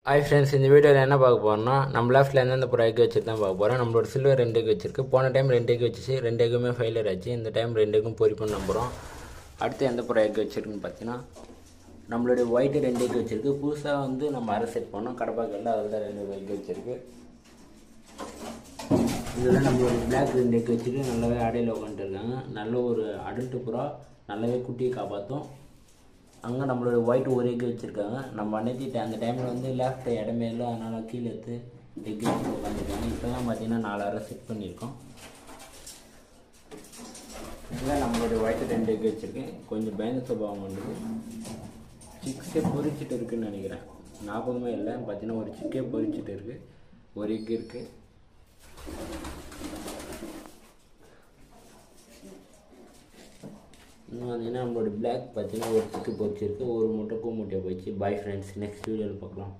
Hi friends, இந்த வீடியோவில் என்ன பார்க்க போகிறோம்னா நம்ம லெஃப்ட்டில் எந்தெந்த ப்ரோ எக் வச்சு தான் பார்க்க போகிறோம். நம்மளோட சில்வர் 2 எக் வச்சிருக்கு. போன டைம் 2 எக் வச்சிச்சு, 2 எக்குமே ஃபெயிலியர் ஆச்சு. இந்த டைம் 2 எக்கும் பொறிப்புன்னு நம்புகிறோம். அடுத்து எந்த ப்ரோ எக் வச்சிருக்குன்னு பார்த்தீங்கன்னா நம்மளுடைய ஒயிட்டு 2 எக் வச்சிருக்கு. புதுசாக வந்து நம்ம அரை செட் பண்ணோம் கடப்பாக்கல்ல, அதில் தான் 2 எக் வச்சிருக்கு. இதில் நம்மளோட பிளாக் 2 எக் வச்சுட்டு நல்லாவே அடையில் உட்காந்துருக்காங்க. நல்ல ஒரு அடல்ட்டு புறா, நல்லாவே குட்டியை காப்பாற்றும். அங்கே நம்மளோட ஒயிட் ஒரு எக் வச்சுருக்காங்க. நம்ம அன்னைக்கு அந்த டைமில் வந்து லெஃப்ட் இடமே இல்லை, அதனால் கீழே எடுத்து எக் வச்சு உட்காந்துருக்காங்க. இப்போலாம் பார்த்தீங்கன்னா 4 அரை செட் பண்ணியிருக்கோம். இதில் நம்மளோட ஒயிட் 2 எக் வச்சுருக்கேன். கொஞ்சம் பயந்த சுபாவம் பண்ணுது. சிக்கே பொரிச்சிட்டு இருக்குதுன்னு நினைக்கிறேன். ஞாபகமே இல்லை. பார்த்தீங்கன்னா ஒரு சிக்கே பொரிச்சிட்டு இருக்குது. ஒரு எக் இருக்குது. இன்னும் பார்த்தீங்கன்னா நம்மளோட பிளாக் பார்த்தீங்கன்னா ஒரு சிக்கு பொரிச்சிருக்கு. ஒரு முட்டை கூமுட்டையை போயிடுச்சு. பாய் ஃப்ரெண்ட்ஸ், நெக்ஸ்ட் வீடியோவில் பார்க்கலாம்.